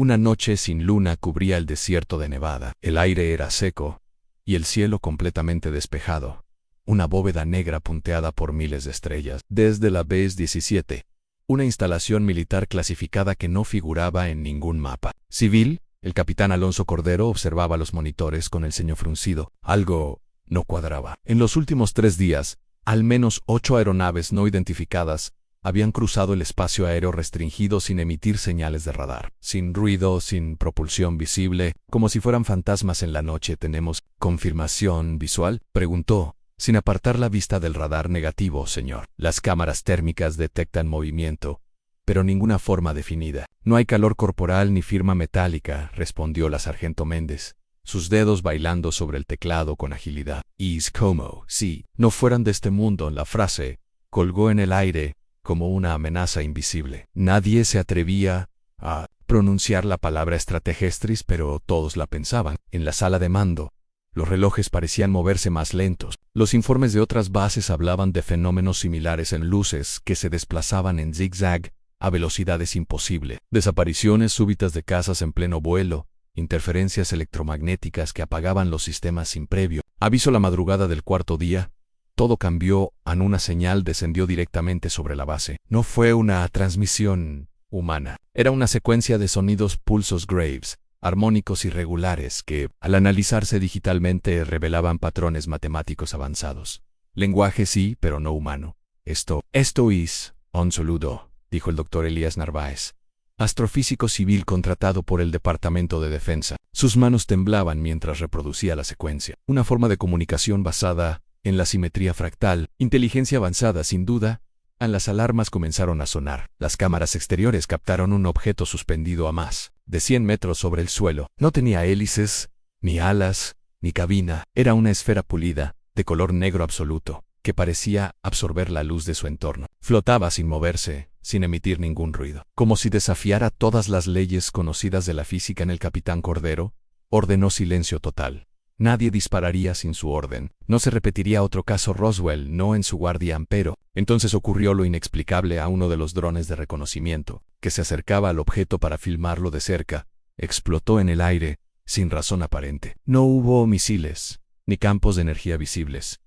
Una noche sin luna cubría el desierto de Nevada. El aire era seco y el cielo completamente despejado. Una bóveda negra punteada por miles de estrellas. Desde la Base 17, una instalación militar clasificada que no figuraba en ningún mapa. Civil, el capitán Alonso Cordero observaba los monitores con el ceño fruncido. Algo no cuadraba. En los últimos 3 días, al menos 8 aeronaves no identificadas habían cruzado el espacio aéreo restringido sin emitir señales de radar. Sin ruido, sin propulsión visible, como si fueran fantasmas en la noche. ¿Tenemos confirmación visual?, preguntó, sin apartar la vista del radar. Negativo, señor. Las cámaras térmicas detectan movimiento, pero ninguna forma definida. No hay calor corporal ni firma metálica, respondió la sargento Méndez, sus dedos bailando sobre el teclado con agilidad. Es como si no fueran de este mundo. La frase colgó en el aire como una amenaza invisible. Nadie se atrevía a pronunciar la palabra extraterrestres, pero todos la pensaban. En la sala de mando, los relojes parecían moverse más lentos. Los informes de otras bases hablaban de fenómenos similares en luces que se desplazaban en zigzag a velocidades imposibles. Desapariciones súbitas de casas en pleno vuelo, interferencias electromagnéticas que apagaban los sistemas sin previo aviso. La madrugada del 4.º día, todo cambió. Una señal descendió directamente sobre la base. No fue una transmisión humana. Era una secuencia de sonidos, pulsos graves, armónicos irregulares que, al analizarse digitalmente, revelaban patrones matemáticos avanzados. Lenguaje sí, pero no humano. Esto es un saludo, dijo el doctor Elías Narváez, astrofísico civil contratado por el Departamento de Defensa. Sus manos temblaban mientras reproducía la secuencia. Una forma de comunicación basada en la simetría fractal. Inteligencia avanzada, sin duda. Las alarmas comenzaron a sonar. Las cámaras exteriores captaron un objeto suspendido a más de 100 metros sobre el suelo. No tenía hélices, ni alas, ni cabina. Era una esfera pulida, de color negro absoluto, que parecía absorber la luz de su entorno. Flotaba sin moverse, sin emitir ningún ruido. Como si desafiara todas las leyes conocidas de la física. El capitán Cordero ordenó silencio total. Nadie dispararía sin su orden. No se repetiría otro caso Roswell, no en su guardia. Pero entonces ocurrió lo inexplicable. A uno de los drones de reconocimiento, que se acercaba al objeto para filmarlo de cerca, explotó en el aire, sin razón aparente. No hubo misiles, ni campos de energía visibles.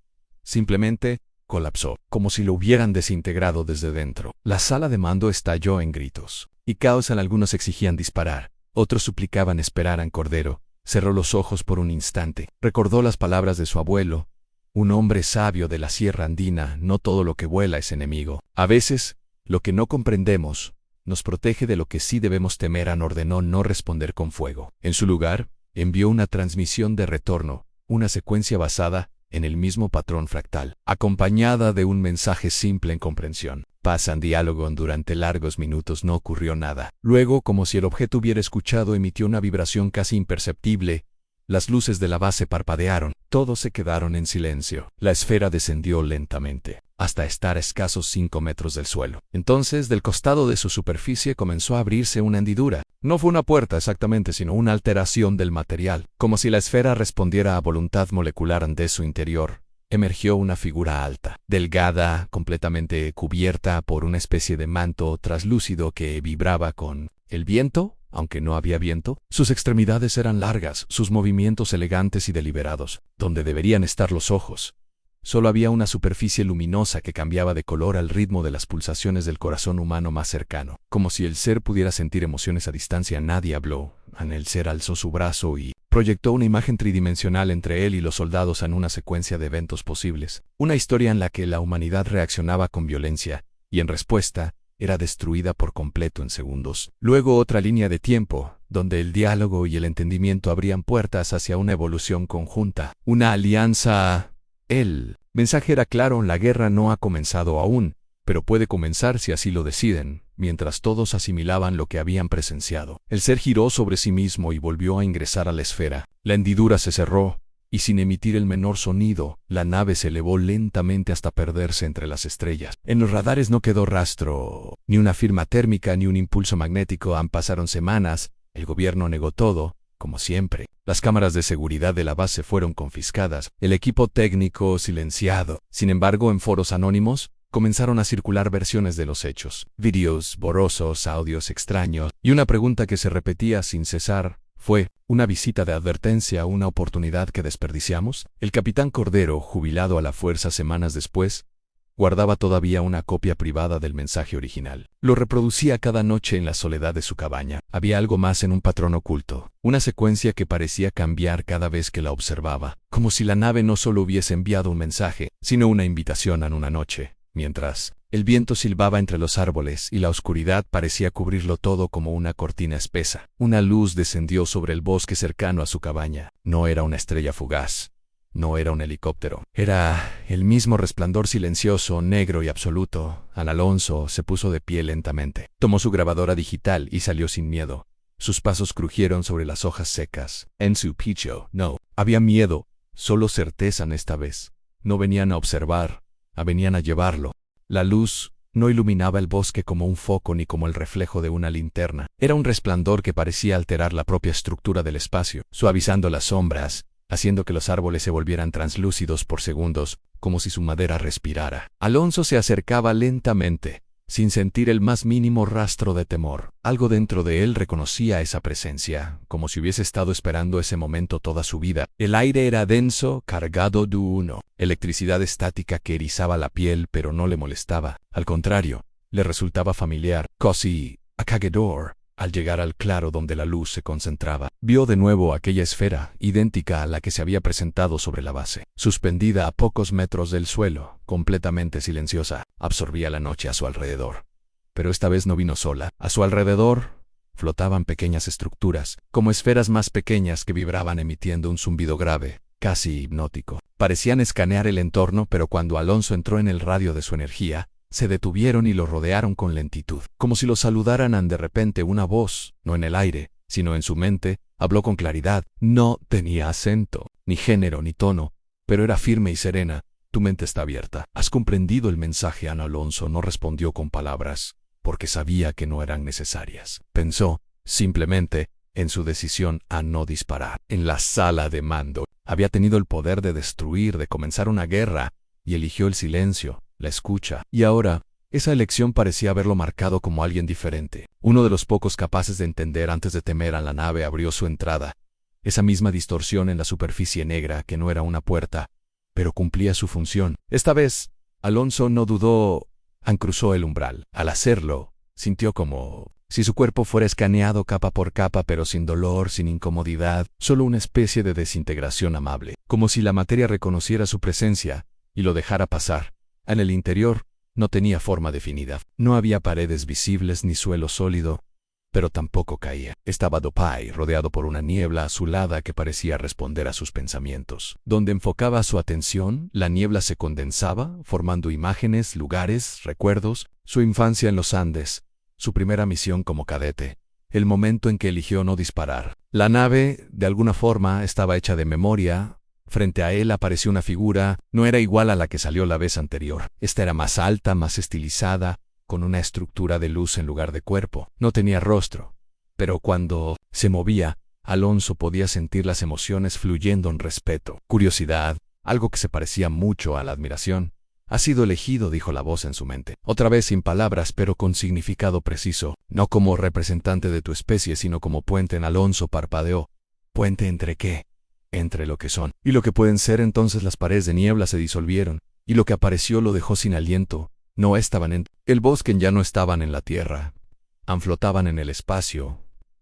Simplemente colapsó, como si lo hubieran desintegrado desde dentro. La sala de mando estalló en gritos y caos. Algunos exigían disparar, otros suplicaban esperaran. Cordero cerró los ojos por un instante. Recordó las palabras de su abuelo, un hombre sabio de la Sierra Andina: no todo lo que vuela es enemigo. A veces, lo que no comprendemos nos protege de lo que sí debemos temer. Ordenó no responder con fuego. En su lugar, envió una transmisión de retorno, una secuencia basada en el mismo patrón fractal, acompañada de un mensaje simple en comprensión. Pasan diálogo. Durante largos minutos no ocurrió nada. Luego, como si el objeto hubiera escuchado, emitió una vibración casi imperceptible. Las luces de la base parpadearon. Todos se quedaron en silencio. La esfera descendió lentamente, hasta estar a escasos 5 metros del suelo. Entonces, del costado de su superficie comenzó a abrirse una hendidura. No fue una puerta exactamente, sino una alteración del material. Como si la esfera respondiera a voluntad molecular. De su interior emergió una figura alta, delgada, completamente cubierta por una especie de manto traslúcido que vibraba con el viento, aunque no había viento. Sus extremidades eran largas, sus movimientos elegantes y deliberados. Donde deberían estar los ojos, solo había una superficie luminosa que cambiaba de color al ritmo de las pulsaciones del corazón humano más cercano. Como si el ser pudiera sentir emociones a distancia. Nadie habló. El ser alzó su brazo y proyectó una imagen tridimensional entre él y los soldados en una secuencia de eventos posibles. Una historia en la que la humanidad reaccionaba con violencia y, en respuesta, era destruida por completo en segundos. Luego otra línea de tiempo, donde el diálogo y el entendimiento abrían puertas hacia una evolución conjunta, una alianza. El mensaje era claro: la guerra no ha comenzado aún, pero puede comenzar si así lo deciden. Mientras todos asimilaban lo que habían presenciado, el ser giró sobre sí mismo y volvió a ingresar a la esfera. La hendidura se cerró, y sin emitir el menor sonido, la nave se elevó lentamente hasta perderse entre las estrellas. En los radares no quedó rastro, ni una firma térmica, ni un impulso magnético. Pasaron semanas, el gobierno negó todo, como siempre. Las cámaras de seguridad de la base fueron confiscadas, el equipo técnico silenciado. Sin embargo, en foros anónimos, comenzaron a circular versiones de los hechos, vídeos borrosos, audios extraños, y una pregunta que se repetía sin cesar fue: ¿una visita de advertencia, una oportunidad que desperdiciamos? El capitán Cordero, jubilado a la fuerza semanas después, guardaba todavía una copia privada del mensaje original. Lo reproducía cada noche en la soledad de su cabaña. Había algo más en un patrón oculto, una secuencia que parecía cambiar cada vez que la observaba, como si la nave no solo hubiese enviado un mensaje, sino una invitación a una noche. Mientras el viento silbaba entre los árboles y la oscuridad parecía cubrirlo todo como una cortina espesa, una luz descendió sobre el bosque cercano a su cabaña. No era una estrella fugaz. No era un helicóptero. Era el mismo resplandor silencioso, negro y absoluto. Alonso se puso de pie lentamente. Tomó su grabadora digital y salió sin miedo. Sus pasos crujieron sobre las hojas secas. En su pecho, no. Había miedo, solo certeza esta vez. No venían a observar, venían a llevarlo. La luz no iluminaba el bosque como un foco ni como el reflejo de una linterna. Era un resplandor que parecía alterar la propia estructura del espacio, suavizando las sombras, haciendo que los árboles se volvieran translúcidos por segundos, como si su madera respirara. Alonso se acercaba lentamente, sin sentir el más mínimo rastro de temor. Algo dentro de él reconocía esa presencia, como si hubiese estado esperando ese momento toda su vida. El aire era denso, cargado de electricidad estática que erizaba la piel, pero no le molestaba. Al contrario, le resultaba familiar, casi acogedor. Al llegar al claro donde la luz se concentraba, vio de nuevo aquella esfera, idéntica a la que se había presentado sobre la base, suspendida a pocos metros del suelo, completamente silenciosa, absorbía la noche a su alrededor. Pero esta vez no vino sola. A su alrededor flotaban pequeñas estructuras, como esferas más pequeñas que vibraban emitiendo un zumbido grave, casi hipnótico. Parecían escanear el entorno, pero cuando Alonso entró en el radio de su energía, se detuvieron y lo rodearon con lentitud, como si lo saludaran. De repente una voz, no en el aire, sino en su mente, habló con claridad. No tenía acento, ni género, ni tono, pero era firme y serena. Tu mente está abierta. ¿Has comprendido el mensaje? Ana Alonso no respondió con palabras, porque sabía que no eran necesarias. Pensó, simplemente, en su decisión a no disparar. En la sala de mando, había tenido el poder de destruir, de comenzar una guerra, y eligió el silencio, la escucha, y ahora, esa elección parecía haberlo marcado como alguien diferente. Uno de los pocos capaces de entender antes de temer a la nave abrió su entrada. Esa misma distorsión en la superficie negra que no era una puerta, pero cumplía su función. Esta vez, Alonso no dudó, cruzó el umbral. Al hacerlo, sintió como si su cuerpo fuera escaneado capa por capa, pero sin dolor, sin incomodidad, solo una especie de desintegración amable, como si la materia reconociera su presencia y lo dejara pasar. En el interior, no tenía forma definida. No había paredes visibles ni suelo sólido, pero tampoco caía. Estaba Dopay, rodeado por una niebla azulada que parecía responder a sus pensamientos. Donde enfocaba su atención, la niebla se condensaba, formando imágenes, lugares, recuerdos, su infancia en los Andes, su primera misión como cadete, el momento en que eligió no disparar. La nave, de alguna forma, estaba hecha de memoria. Frente a él apareció una figura, no era igual a la que salió la vez anterior. Esta era más alta, más estilizada, con una estructura de luz en lugar de cuerpo. No tenía rostro, pero cuando se movía, Alonso podía sentir las emociones fluyendo en respeto, curiosidad, algo que se parecía mucho a la admiración. «Has sido elegido», dijo la voz en su mente, otra vez sin palabras pero con significado preciso, no como representante de tu especie sino como puente. En Alonso parpadeó. ¿Puente entre qué? Entre lo que son y lo que pueden ser. Entonces las paredes de niebla se disolvieron, y lo que apareció lo dejó sin aliento. No estaban en el bosque, ya no estaban en la tierra. Flotaban en el espacio,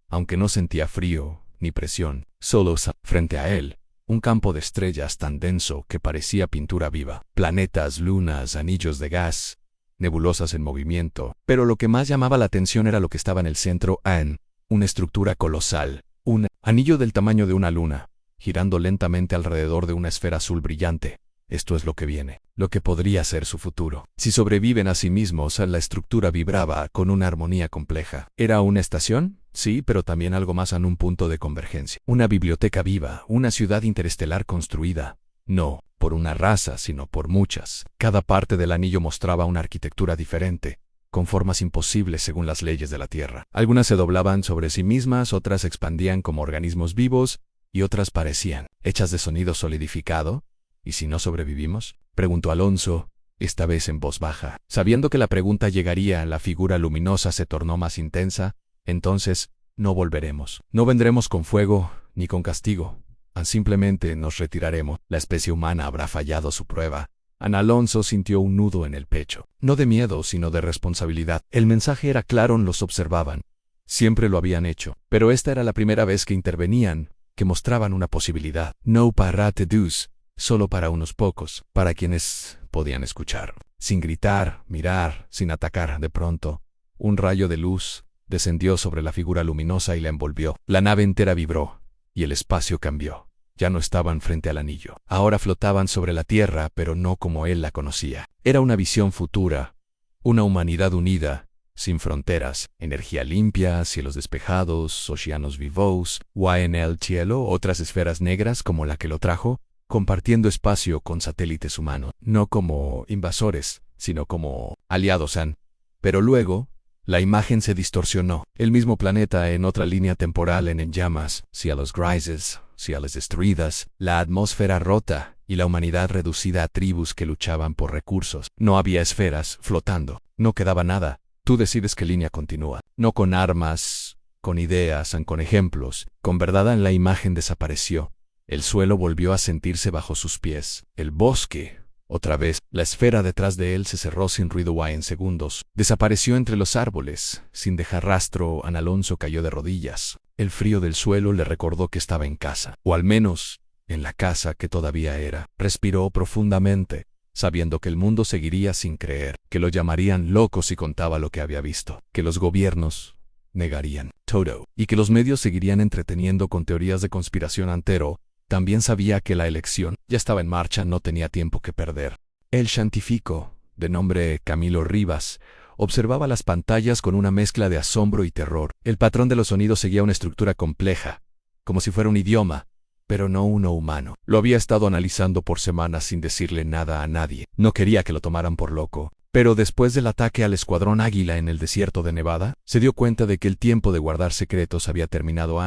aunque no sentía frío ni presión. Solo frente a él, un campo de estrellas tan denso que parecía pintura viva. Planetas, lunas, anillos de gas, nebulosas en movimiento. Pero lo que más llamaba la atención era lo que estaba en el centro, una estructura colosal, un anillo del tamaño de una luna, girando lentamente alrededor de una esfera azul brillante. Esto es lo que viene, lo que podría ser su futuro. Si sobreviven a sí mismos, la estructura vibraba con una armonía compleja. ¿Era una estación? Sí, pero también algo más, en un punto de convergencia. Una biblioteca viva, una ciudad interestelar construida. No por una raza, sino por muchas. Cada parte del anillo mostraba una arquitectura diferente, con formas imposibles según las leyes de la Tierra. Algunas se doblaban sobre sí mismas, otras se expandían como organismos vivos, y otras parecían hechas de sonido solidificado. ¿Y si no sobrevivimos?, preguntó Alonso, esta vez en voz baja. Sabiendo que la pregunta llegaría, la figura luminosa se tornó más intensa. Entonces, no volveremos. No vendremos con fuego, ni con castigo. Simplemente nos retiraremos. La especie humana habrá fallado su prueba. Ana Alonso sintió un nudo en el pecho. No de miedo, sino de responsabilidad. El mensaje era claro, los observaban. Siempre lo habían hecho. Pero esta era la primera vez que intervenían, que mostraban una posibilidad. No para todos, solo para unos pocos, para quienes podían escuchar. Sin gritar, mirar, sin atacar. De pronto, un rayo de luz descendió sobre la figura luminosa y la envolvió. La nave entera vibró, y el espacio cambió. Ya no estaban frente al anillo. Ahora flotaban sobre la Tierra, pero no como él la conocía. Era una visión futura, una humanidad unida, sin fronteras, energía limpia, cielos despejados, océanos vivos, en el cielo otras esferas negras como la que lo trajo, compartiendo espacio con satélites humanos, no como invasores, sino como aliados. Pero luego, la imagen se distorsionó. El mismo planeta en otra línea temporal en llamas, cielos grises, ciudades destruidas, la atmósfera rota y la humanidad reducida a tribus que luchaban por recursos. No había esferas flotando. No quedaba nada. Tú decides qué línea continúa. No con armas, con ideas, con ejemplos. Con verdad la imagen desapareció. El suelo volvió a sentirse bajo sus pies. El bosque, otra vez, la esfera detrás de él se cerró sin ruido en segundos. Desapareció entre los árboles. Sin dejar rastro, Ana Alonso cayó de rodillas. El frío del suelo le recordó que estaba en casa, o al menos, en la casa que todavía era. Respiró profundamente, sabiendo que el mundo seguiría sin creer, que lo llamarían loco si contaba lo que había visto, que los gobiernos negarían todo, y que los medios seguirían entreteniendo con teorías de conspiración entero. También sabía que la elección ya estaba en marcha, no tenía tiempo que perder. El científico, de nombre Camilo Rivas, observaba las pantallas con una mezcla de asombro y terror. El patrón de los sonidos seguía una estructura compleja, como si fuera un idioma, pero no uno humano. Lo había estado analizando por semanas sin decirle nada a nadie. No quería que lo tomaran por loco. Pero después del ataque al Escuadrón Águila en el desierto de Nevada, se dio cuenta de que el tiempo de guardar secretos había terminado.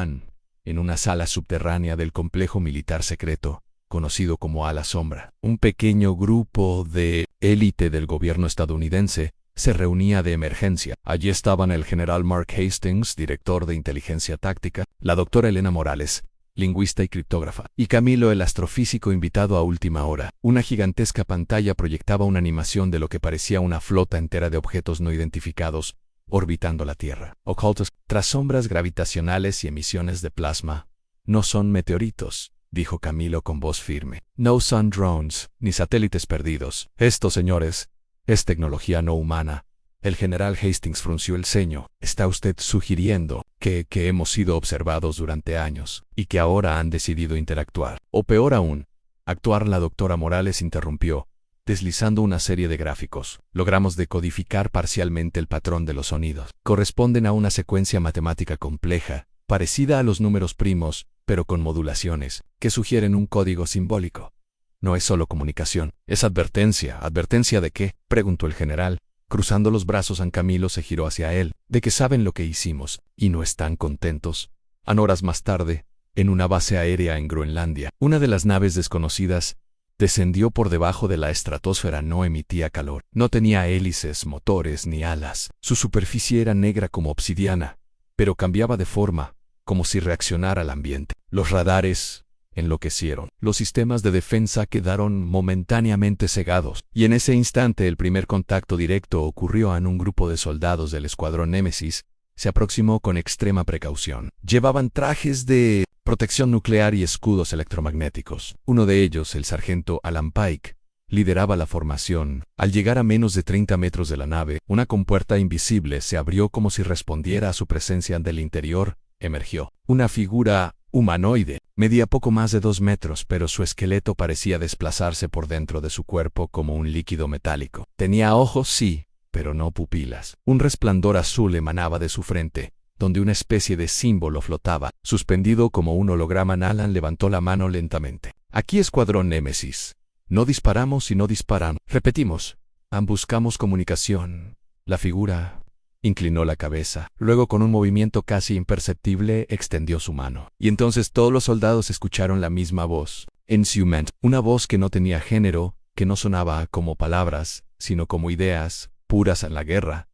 En una sala subterránea del complejo militar secreto, conocido como Ala Sombra, un pequeño grupo de élite del gobierno estadounidense se reunía de emergencia. Allí estaban el general Mark Hastings, director de inteligencia táctica, la doctora Elena Morales, lingüista y criptógrafa, y Camilo, el astrofísico invitado a última hora. Una gigantesca pantalla proyectaba una animación de lo que parecía una flota entera de objetos no identificados, orbitando la Tierra, ocultos tras sombras gravitacionales y emisiones de plasma. No son meteoritos, dijo Camilo con voz firme. No son drones, ni satélites perdidos. Esto, señores, es tecnología no humana. El general Hastings frunció el ceño. ¿Está usted sugiriendo que hemos sido observados durante años y que ahora han decidido interactuar? O peor aún, actuar. La doctora Morales interrumpió, deslizando una serie de gráficos. Logramos decodificar parcialmente el patrón de los sonidos. Corresponden a una secuencia matemática compleja, parecida a los números primos, pero con modulaciones, que sugieren un código simbólico. No es solo comunicación, es advertencia. ¿Advertencia de qué?, preguntó el general. Cruzando los brazos, Camilo se giró hacia él. De que saben lo que hicimos, y no están contentos. Horas más tarde, en una base aérea en Groenlandia, una de las naves desconocidas descendió por debajo de la estratosfera. No emitía calor, no tenía hélices, motores ni alas. Su superficie era negra como obsidiana, pero cambiaba de forma, como si reaccionara al ambiente. Los radares enloquecieron. Los sistemas de defensa quedaron momentáneamente cegados, y en ese instante el primer contacto directo ocurrió. Un grupo de soldados del Escuadrón Némesis se aproximó con extrema precaución. Llevaban trajes de protección nuclear y escudos electromagnéticos. Uno de ellos, el sargento Alan Pike, lideraba la formación. Al llegar a menos de 30 metros de la nave, una compuerta invisible se abrió como si respondiera a su presencia. Del interior emergió una figura humanoide. Medía poco más de 2 metros, pero su esqueleto parecía desplazarse por dentro de su cuerpo como un líquido metálico. Tenía ojos, sí, pero no pupilas. Un resplandor azul emanaba de su frente, donde una especie de símbolo flotaba, suspendido como un holograma. Alan levantó la mano lentamente. Aquí Escuadrón Némesis. No disparamos y no disparan. Repetimos. Buscamos comunicación. La figura inclinó la cabeza. Luego, con un movimiento casi imperceptible, extendió su mano. Y entonces todos los soldados escucharon la misma voz. En Sument, una voz que no tenía género, que no sonaba como palabras, sino como ideas, puras en la guerra.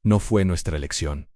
No fue nuestra elección.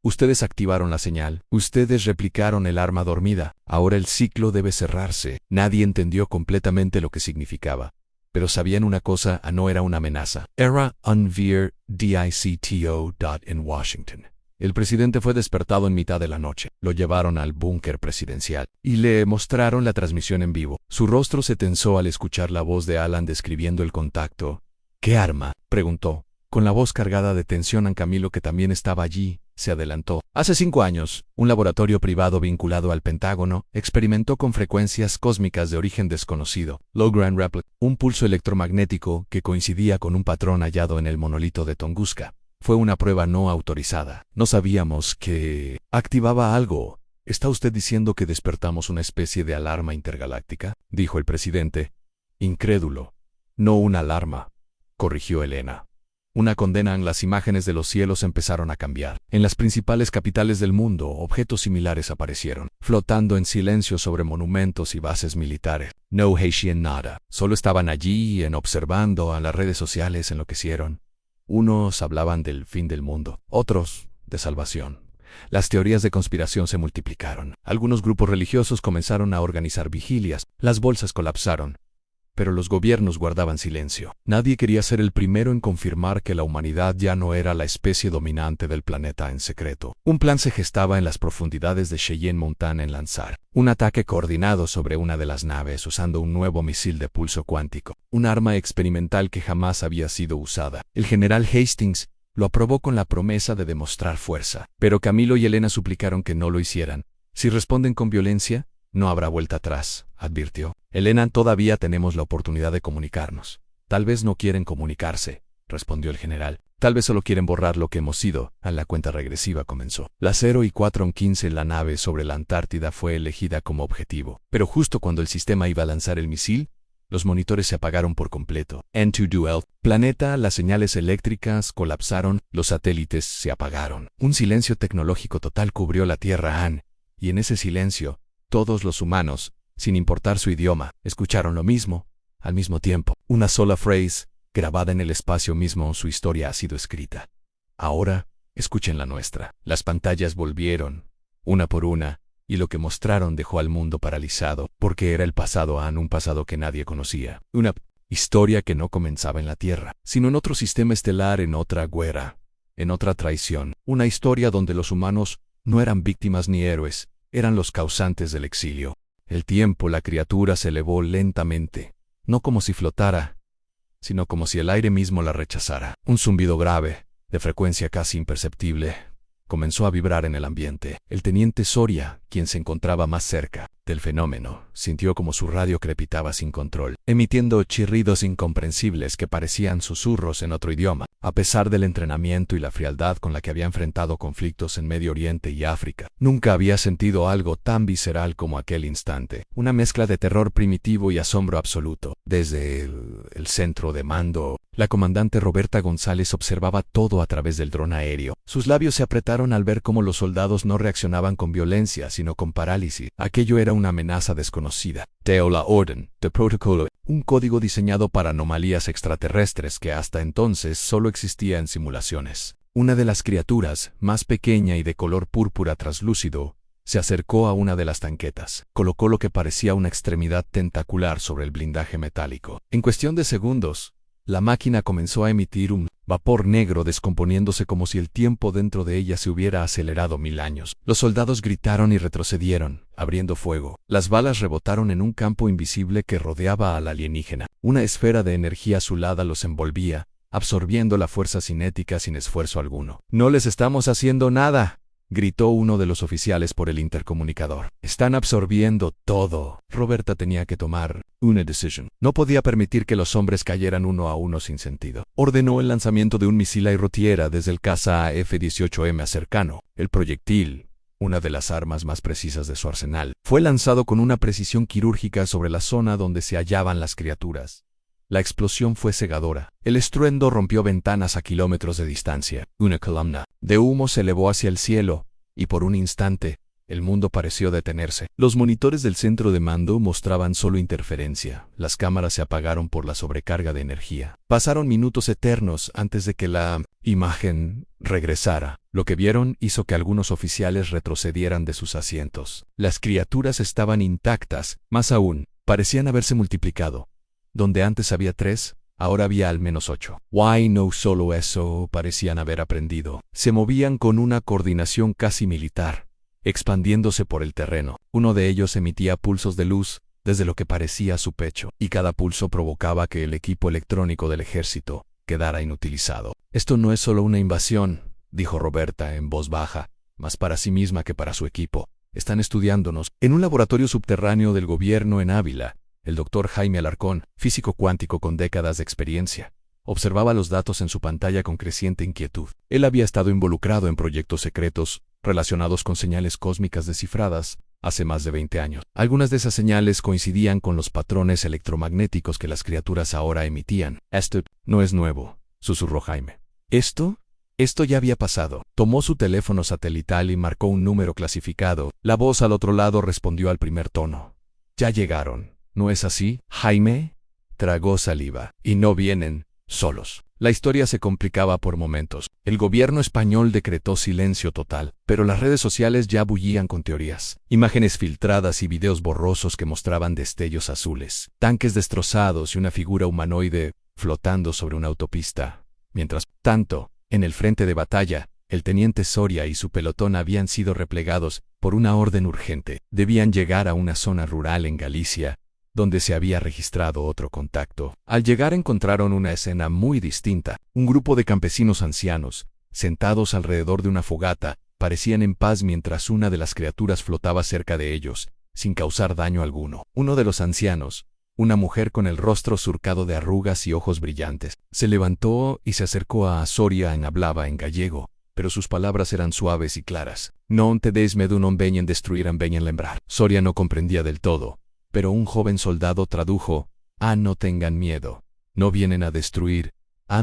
Ustedes activaron la señal, ustedes replicaron el arma dormida, ahora el ciclo debe cerrarse. Nadie entendió completamente lo que significaba. Pero sabían una cosa, no era una amenaza. Era Unveer DICTO. En Washington. El presidente fue despertado en mitad de la noche. Lo llevaron al búnker presidencial y le mostraron la transmisión en vivo. Su rostro se tensó al escuchar la voz de Alan describiendo el contacto. ¿Qué arma?, preguntó. Con la voz cargada de tensión, Camilo, que también estaba allí, se adelantó. Hace 5 años, un laboratorio privado vinculado al Pentágono experimentó con frecuencias cósmicas de origen desconocido, Lagrange Replicate, un pulso electromagnético que coincidía con un patrón hallado en el monolito de Tunguska. Fue una prueba no autorizada. No sabíamos que activaba algo. ¿Está usted diciendo que despertamos una especie de alarma intergaláctica?, dijo el presidente, incrédulo. No una alarma, corrigió Elena. Una condena. Las imágenes de los cielos empezaron a cambiar. En las principales capitales del mundo, objetos similares aparecieron, flotando en silencio sobre monumentos y bases militares. No hacían nada. Solo estaban allí observando. A las redes sociales enloquecieron. Unos hablaban del fin del mundo, otros de salvación. Las teorías de conspiración se multiplicaron. Algunos grupos religiosos comenzaron a organizar vigilias. Las bolsas colapsaron. Pero los gobiernos guardaban silencio. Nadie quería ser el primero en confirmar que la humanidad ya no era la especie dominante del planeta en secreto. Un plan se gestaba en las profundidades de Cheyenne Mountain en lanzar un ataque coordinado sobre una de las naves usando un nuevo misil de pulso cuántico, un arma experimental que jamás había sido usada. El general Hastings lo aprobó con la promesa de demostrar fuerza. Pero Camilo y Elena suplicaron que no lo hicieran. Si responden con violencia, no habrá vuelta atrás, advirtió. Elena, todavía tenemos la oportunidad de comunicarnos. Tal vez no quieren comunicarse, respondió el general. Tal vez solo quieren borrar lo que hemos sido. La cuenta regresiva comenzó. Las 0:15, la nave sobre la Antártida fue elegida como objetivo. Pero justo cuando el sistema iba a lanzar el misil, los monitores se apagaron por completo. N2 planeta, las señales eléctricas colapsaron, los satélites se apagaron. Un silencio tecnológico total cubrió la Tierra. Y en ese silencio, todos los humanos, sin importar su idioma, escucharon lo mismo, al mismo tiempo. Una sola frase, grabada en el espacio mismo. Su historia ha sido escrita. Ahora, escuchen la nuestra. Las pantallas volvieron, una por una, y lo que mostraron dejó al mundo paralizado, porque era el pasado, un pasado que nadie conocía. Una historia que no comenzaba en la Tierra, sino en otro sistema estelar, en otra guerra, en otra traición. Una historia donde los humanos no eran víctimas ni héroes, eran los causantes del exilio. El tiempo, la criatura se elevó lentamente, no como si flotara, sino como si el aire mismo la rechazara. Un zumbido grave, de frecuencia casi imperceptible, comenzó a vibrar en el ambiente. El teniente Soria, quien se encontraba más cerca del fenómeno, sintió como su radio crepitaba sin control, emitiendo chirridos incomprensibles que parecían susurros en otro idioma. A pesar del entrenamiento y la frialdad con la que había enfrentado conflictos en Medio Oriente y África, nunca había sentido algo tan visceral como aquel instante. Una mezcla de terror primitivo y asombro absoluto. Desde el centro de mando, la comandante Roberta González observaba todo a través del dron aéreo. Sus labios se apretaron al ver cómo los soldados no reaccionaban con violencia, sino con parálisis. Aquello era una amenaza desconocida. Teo la orden, de protocolo, un código diseñado para anomalías extraterrestres que hasta entonces solo existía en simulaciones. Una de las criaturas, más pequeña y de color púrpura traslúcido, se acercó a una de las tanquetas. Colocó lo que parecía una extremidad tentacular sobre el blindaje metálico. En cuestión de segundos, la máquina comenzó a emitir un vapor negro descomponiéndose como si el tiempo dentro de ella se hubiera acelerado 1000 años. Los soldados gritaron y retrocedieron, abriendo fuego. Las balas rebotaron en un campo invisible que rodeaba al alienígena. Una esfera de energía azulada los envolvía, absorbiendo la fuerza cinética sin esfuerzo alguno. «No les estamos haciendo nada», gritó uno de los oficiales por el intercomunicador. «Están absorbiendo todo». Roberta tenía que tomar una decisión. No podía permitir que los hombres cayeran uno a uno sin sentido. Ordenó el lanzamiento de un misil airotierra desde el caza F-18M cercano. El proyectil, una de las armas más precisas de su arsenal, fue lanzado con una precisión quirúrgica sobre la zona donde se hallaban las criaturas. La explosión fue cegadora. El estruendo rompió ventanas a kilómetros de distancia. Una columna de humo se elevó hacia el cielo, y por un instante, El mundo pareció detenerse. Los monitores del centro de mando mostraban solo interferencia. Las cámaras se apagaron por la sobrecarga de energía. Pasaron minutos eternos antes de que la imagen regresara. Lo que vieron hizo que algunos oficiales retrocedieran de sus asientos. Las criaturas estaban intactas. Más aún, parecían haberse multiplicado. Donde antes había 3, ahora había al menos 8. Why no solo eso, parecían haber aprendido. Se movían con una coordinación casi militar, expandiéndose por el terreno. Uno de ellos emitía pulsos de luz desde lo que parecía su pecho, y cada pulso provocaba que el equipo electrónico del ejército quedara inutilizado. Esto no es solo una invasión, dijo Roberta en voz baja, más para sí misma que para su equipo. Están estudiándonos. En un laboratorio subterráneo del gobierno en Ávila, el doctor Jaime Alarcón, físico cuántico con décadas de experiencia, observaba los datos en su pantalla con creciente inquietud. Él había estado involucrado en proyectos secretos relacionados con señales cósmicas descifradas hace más de 20 años. Algunas de esas señales coincidían con los patrones electromagnéticos que las criaturas ahora emitían. Esto no es nuevo, susurró Jaime. Esto ya había pasado. Tomó su teléfono satelital y marcó un número clasificado. La voz al otro lado respondió al primer tono. Ya llegaron. ¿No es así, Jaime? Tragó saliva. Y no vienen solos. La historia se complicaba por momentos. El gobierno español decretó silencio total, pero las redes sociales ya bullían con teorías. Imágenes filtradas y videos borrosos que mostraban destellos azules, tanques destrozados y una figura humanoide flotando sobre una autopista. Mientras tanto, en el frente de batalla, el teniente Soria y su pelotón habían sido replegados por una orden urgente. Debían llegar a una zona rural en Galicia, donde se había registrado otro contacto. Al llegar encontraron una escena muy distinta. Un grupo de campesinos ancianos, sentados alrededor de una fogata, parecían en paz mientras una de las criaturas flotaba cerca de ellos, sin causar daño alguno. Uno de los ancianos, una mujer con el rostro surcado de arrugas y ojos brillantes, se levantó y se acercó a Soria hablaba en gallego, pero sus palabras eran suaves y claras. Non te des medo, non veñen destruir, veñen lembrar. Soria no comprendía del todo, pero un joven soldado tradujo: no tengan miedo. No vienen a destruir,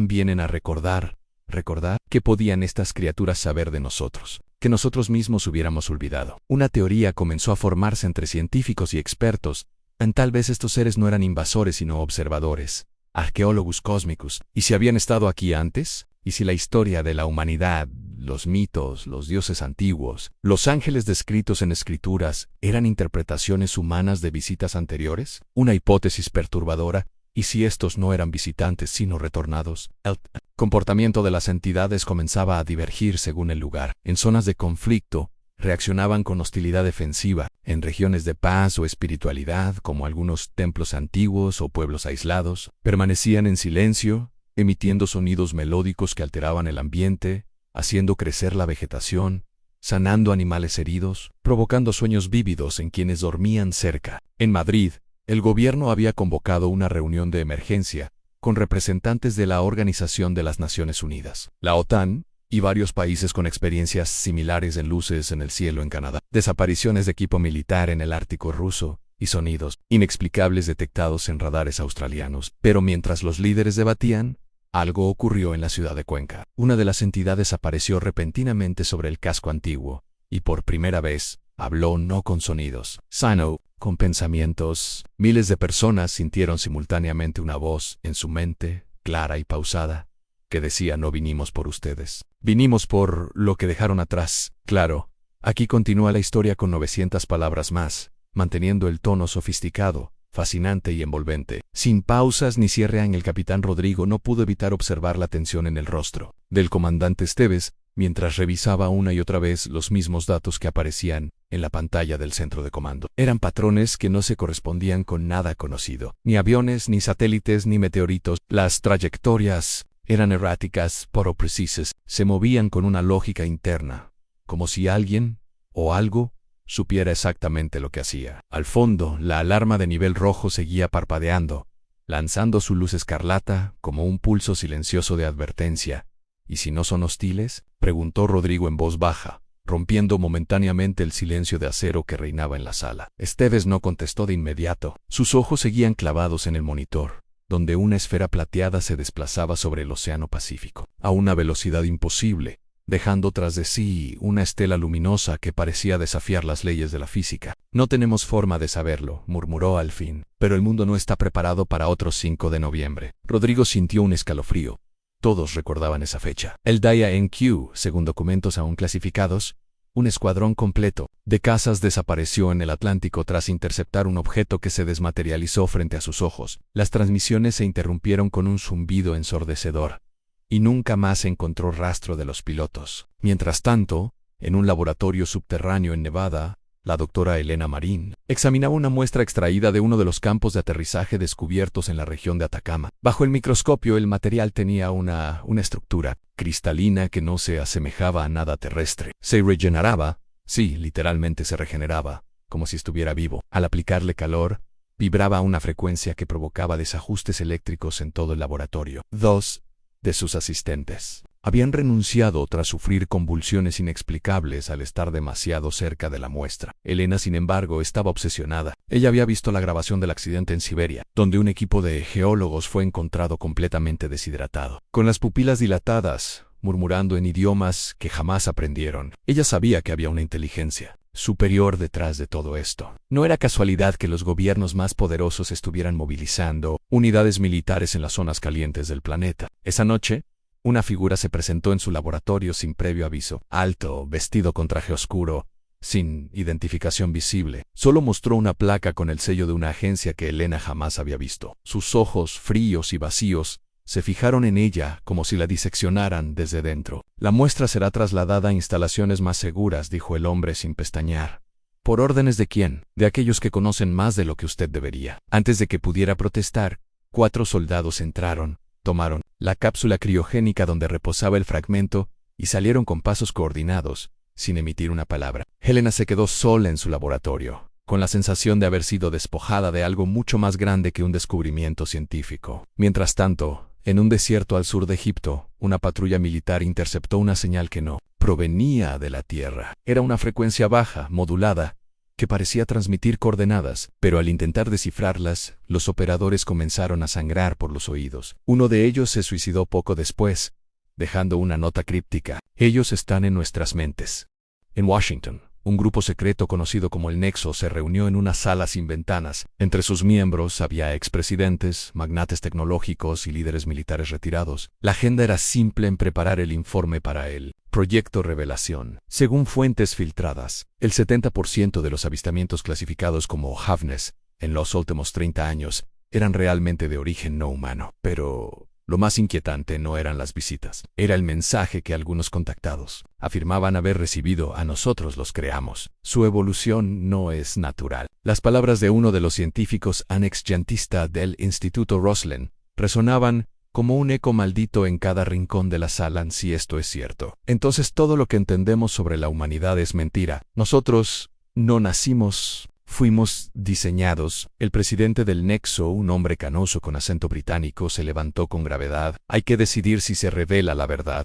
vienen a recordar. ¿Recordar? ¿Qué podían estas criaturas saber de nosotros? Que nosotros mismos hubiéramos olvidado. Una teoría comenzó a formarse entre científicos y expertos. Tal vez estos seres no eran invasores sino observadores, arqueólogos cósmicos. ¿Y si habían estado aquí antes? ¿Y si la historia de la humanidad, los mitos, los dioses antiguos, los ángeles descritos en escrituras, eran interpretaciones humanas de visitas anteriores? Una hipótesis perturbadora. ¿Y si estos no eran visitantes sino retornados? El comportamiento de las entidades comenzaba a divergir según el lugar. En zonas de conflicto, reaccionaban con hostilidad defensiva. En regiones de paz o espiritualidad, como algunos templos antiguos o pueblos aislados, permanecían en silencio, emitiendo sonidos melódicos que alteraban el ambiente, haciendo crecer la vegetación, sanando animales heridos, provocando sueños vívidos en quienes dormían cerca. En Madrid, el gobierno había convocado una reunión de emergencia con representantes de la Organización de las Naciones Unidas, la OTAN, y varios países con experiencias similares en luces en el cielo en Canadá, desapariciones de equipo militar en el Ártico ruso y sonidos inexplicables detectados en radares australianos. Pero mientras los líderes debatían, algo ocurrió en la ciudad de Cuenca. Una de las entidades apareció repentinamente sobre el casco antiguo, y por primera vez, habló no con sonidos, sino con pensamientos. Miles de personas sintieron simultáneamente una voz en su mente, clara y pausada, que decía: no vinimos por ustedes. Vinimos por lo que dejaron atrás. Claro, aquí continúa la historia con 900 palabras más, manteniendo el tono sofisticado, fascinante y envolvente. Sin pausas ni cierre el capitán Rodrigo no pudo evitar observar la tensión en el rostro del comandante Esteves, mientras revisaba una y otra vez los mismos datos que aparecían en la pantalla del centro de comando. Eran patrones que no se correspondían con nada conocido. Ni aviones, ni satélites, ni meteoritos. Las trayectorias eran erráticas, pero precisas. Se movían con una lógica interna, como si alguien, o algo, supiera exactamente lo que hacía. Al fondo, la alarma de nivel rojo seguía parpadeando, lanzando su luz escarlata como un pulso silencioso de advertencia. ¿Y si no son hostiles?, preguntó Rodrigo en voz baja, rompiendo momentáneamente el silencio de acero que reinaba en la sala. Esteves no contestó de inmediato. Sus ojos seguían clavados en el monitor, donde una esfera plateada se desplazaba sobre el océano Pacífico, a una velocidad imposible, dejando tras de sí una estela luminosa que parecía desafiar las leyes de la física. No tenemos forma de saberlo, murmuró al fin, pero el mundo no está preparado para otro 5 de noviembre. Rodrigo sintió un escalofrío. Todos recordaban esa fecha. El Daya NQ, según documentos aún clasificados, un escuadrón completo de cazas desapareció en el Atlántico tras interceptar un objeto que se desmaterializó frente a sus ojos. Las transmisiones se interrumpieron con un zumbido ensordecedor, y nunca más se encontró rastro de los pilotos. Mientras tanto, en un laboratorio subterráneo en Nevada, la doctora Elena Marín examinaba una muestra extraída de uno de los campos de aterrizaje descubiertos en la región de Atacama. Bajo el microscopio, el material tenía una estructura cristalina que no se asemejaba a nada terrestre. Se regeneraba, sí, literalmente se regeneraba, como si estuviera vivo. Al aplicarle calor, vibraba a una frecuencia que provocaba desajustes eléctricos en todo el laboratorio. 2 de sus asistentes habían renunciado tras sufrir convulsiones inexplicables al estar demasiado cerca de la muestra. Elena, sin embargo, estaba obsesionada. Ella había visto la grabación del accidente en Siberia, donde un equipo de geólogos fue encontrado completamente deshidratado, con las pupilas dilatadas, murmurando en idiomas que jamás aprendieron. Ella sabía que había una inteligencia superior detrás de todo esto. No era casualidad que los gobiernos más poderosos estuvieran movilizando unidades militares en las zonas calientes del planeta. Esa noche, una figura se presentó en su laboratorio sin previo aviso. Alto, vestido con traje oscuro, sin identificación visible. Solo mostró una placa con el sello de una agencia que Elena jamás había visto. Sus ojos, fríos y vacíos, se fijaron en ella como si la diseccionaran desde dentro. La muestra será trasladada a instalaciones más seguras, dijo el hombre sin pestañear. ¿Por órdenes de quién? De aquellos que conocen más de lo que usted debería. Antes de que pudiera protestar, 4 soldados entraron, tomaron la cápsula criogénica donde reposaba el fragmento y salieron con pasos coordinados, sin emitir una palabra. Helena se quedó sola en su laboratorio, con la sensación de haber sido despojada de algo mucho más grande que un descubrimiento científico. Mientras tanto, en un desierto al sur de Egipto, una patrulla militar interceptó una señal que no provenía de la Tierra. Era una frecuencia baja, modulada, que parecía transmitir coordenadas, pero al intentar descifrarlas, los operadores comenzaron a sangrar por los oídos. Uno de ellos se suicidó poco después, dejando una nota críptica. Ellos están en nuestras mentes. En Washington, un grupo secreto conocido como el Nexo se reunió en una sala sin ventanas. Entre sus miembros había expresidentes, magnates tecnológicos y líderes militares retirados. La agenda era simple en preparar el informe para el Proyecto Revelación. Según fuentes filtradas, el 70% de los avistamientos clasificados como ovnis en los últimos 30 años eran realmente de origen no humano. Pero lo más inquietante no eran las visitas, era el mensaje que algunos contactados afirmaban haber recibido. A nosotros los creamos. Su evolución no es natural. Las palabras de uno de los científicos anex-yantista del Instituto Roslin resonaban como un eco maldito en cada rincón de la sala. Si esto es cierto, entonces todo lo que entendemos sobre la humanidad es mentira. Nosotros no nacimos, fuimos diseñados. El presidente del Nexo, un hombre canoso con acento británico, se levantó con gravedad. Hay que decidir si se revela la verdad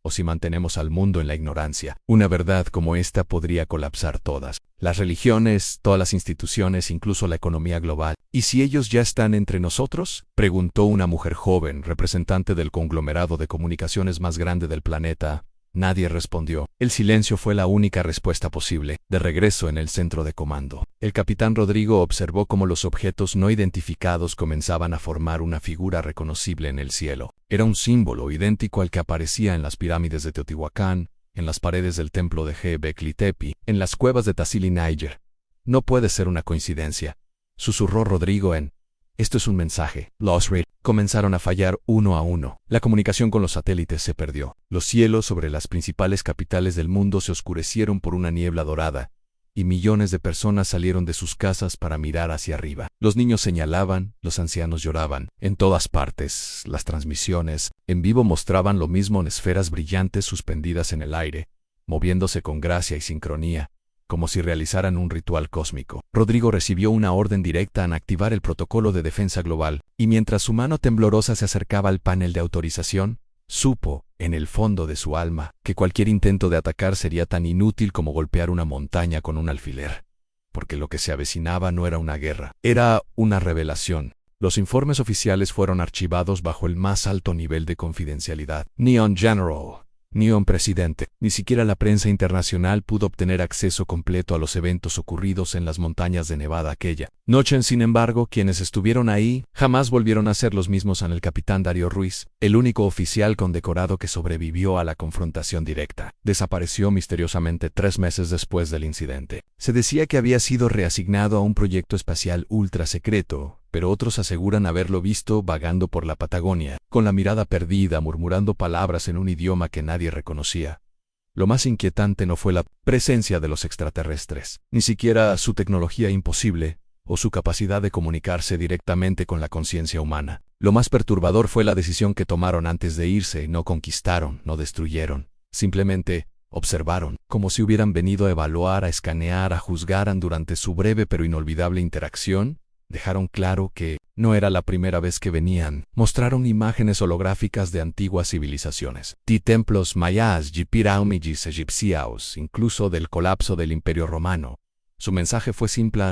o si mantenemos al mundo en la ignorancia. Una verdad como esta podría colapsar todas las religiones, todas las instituciones, incluso la economía global. ¿Y si ellos ya están entre nosotros?, preguntó una mujer joven, representante del conglomerado de comunicaciones más grande del planeta. Nadie respondió. El silencio fue la única respuesta posible. De regreso en el centro de comando, el capitán Rodrigo observó cómo los objetos no identificados comenzaban a formar una figura reconocible en el cielo. Era un símbolo idéntico al que aparecía en las pirámides de Teotihuacán, en las paredes del templo de Göbekli Tepe, en las cuevas de Tassili Níger. No puede ser una coincidencia, susurró Rodrigo esto es un mensaje. Los radares comenzaron a fallar uno a uno. La comunicación con los satélites se perdió. Los cielos sobre las principales capitales del mundo se oscurecieron por una niebla dorada, y millones de personas salieron de sus casas para mirar hacia arriba. Los niños señalaban, los ancianos lloraban. En todas partes, las transmisiones en vivo mostraban lo mismo en esferas brillantes suspendidas en el aire, moviéndose con gracia y sincronía, como si realizaran un ritual cósmico. Rodrigo recibió una orden directa a activar el protocolo de defensa global, y mientras su mano temblorosa se acercaba al panel de autorización, supo, en el fondo de su alma, que cualquier intento de atacar sería tan inútil como golpear una montaña con un alfiler, porque lo que se avecinaba no era una guerra, era una revelación. Los informes oficiales fueron archivados bajo el más alto nivel de confidencialidad. Neon General Ni un presidente, ni siquiera la prensa internacional pudo obtener acceso completo a los eventos ocurridos en las montañas de Nevada aquella noche. Sin embargo, quienes estuvieron ahí jamás volvieron a ser los mismos. El capitán Darío Ruiz, el único oficial condecorado que sobrevivió a la confrontación directa, desapareció misteriosamente 3 meses después del incidente. Se decía que había sido reasignado a un proyecto espacial ultra secreto, pero otros aseguran haberlo visto vagando por la Patagonia, con la mirada perdida, murmurando palabras en un idioma que nadie reconocía. Lo más inquietante no fue la presencia de los extraterrestres, ni siquiera su tecnología imposible, o su capacidad de comunicarse directamente con la conciencia humana. Lo más perturbador fue la decisión que tomaron antes de irse. No conquistaron, no destruyeron, simplemente observaron, como si hubieran venido a evaluar, a escanear, a juzgar. Durante su breve pero inolvidable interacción, dejaron claro que no era la primera vez que venían. Mostraron imágenes holográficas de antiguas civilizaciones, de templos mayas y pirámides egipcios, incluso del colapso del Imperio Romano. Su mensaje fue simple: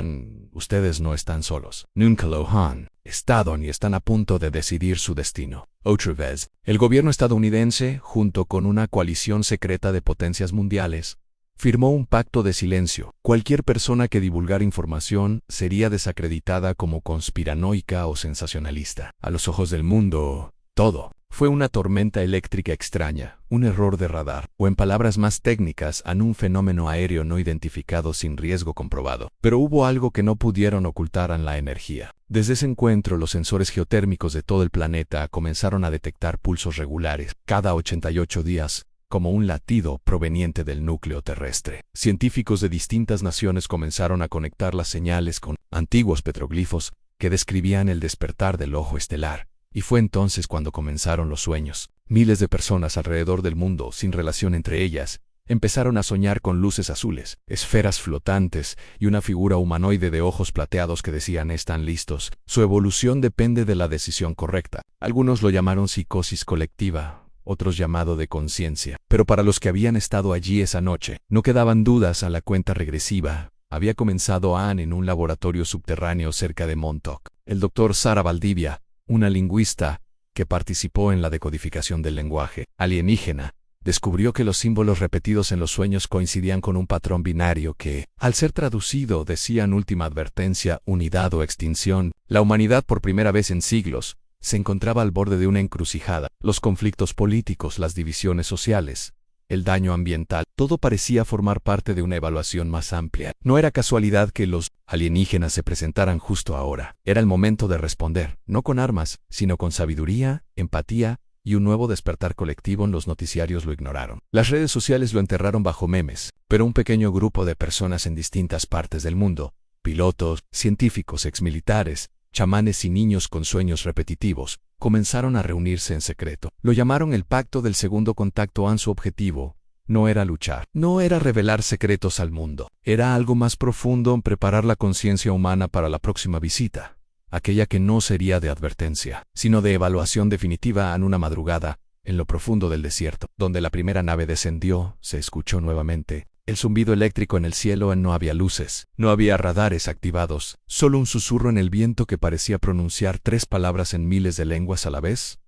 ustedes no están solos. Nunca lo han estado ni están a punto de decidir su destino. Otra vez, el gobierno estadounidense, junto con una coalición secreta de potencias mundiales, firmó un pacto de silencio. Cualquier persona que divulgara información sería desacreditada como conspiranoica o sensacionalista. A los ojos del mundo, todo fue una tormenta eléctrica extraña, un error de radar, o en palabras más técnicas, un fenómeno aéreo no identificado sin riesgo comprobado. Pero hubo algo que no pudieron ocultar: la energía. Desde ese encuentro, los sensores geotérmicos de todo el planeta comenzaron a detectar pulsos regulares, cada 88 días, como un latido proveniente del núcleo terrestre. Científicos de distintas naciones comenzaron a conectar las señales con antiguos petroglifos que describían el despertar del ojo estelar. Y fue entonces cuando comenzaron los sueños. Miles de personas alrededor del mundo, sin relación entre ellas, empezaron a soñar con luces azules, esferas flotantes y una figura humanoide de ojos plateados que decían: están listos. Su evolución depende de la decisión correcta. Algunos lo llamaron psicosis colectiva, otros llamado de conciencia. Pero para los que habían estado allí esa noche, no quedaban dudas. La cuenta regresiva había comenzado en un laboratorio subterráneo cerca de Montauk. El doctor Sara Valdivia, una lingüista que participó en la decodificación del lenguaje alienígena, descubrió que los símbolos repetidos en los sueños coincidían con un patrón binario que, al ser traducido, decían: última advertencia, unidad o extinción. La humanidad, por primera vez en siglos, se encontraba al borde de una encrucijada. Los conflictos políticos, las divisiones sociales, el daño ambiental, todo parecía formar parte de una evaluación más amplia. No era casualidad que los alienígenas se presentaran justo ahora. Era el momento de responder, no con armas, sino con sabiduría, empatía y un nuevo despertar colectivo. Los noticiarios lo ignoraron. Las redes sociales lo enterraron bajo memes, pero un pequeño grupo de personas en distintas partes del mundo, pilotos, científicos, exmilitares, chamanes y niños con sueños repetitivos, comenzaron a reunirse en secreto. Lo llamaron el Pacto del Segundo Contacto. Su objetivo no era luchar, no era revelar secretos al mundo. Era algo más profundo: preparar la conciencia humana para la próxima visita, aquella que no sería de advertencia, sino de evaluación definitiva. Una madrugada, en lo profundo del desierto, donde la primera nave descendió, se escuchó nuevamente el zumbido eléctrico en el cielo. No había luces, no había radares activados, solo un susurro en el viento que parecía pronunciar 3 palabras en miles de lenguas a la vez: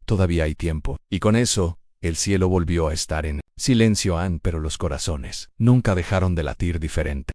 todavía hay tiempo. Y con eso, el cielo volvió a estar en silencio. Pero los corazones nunca dejaron de latir diferente.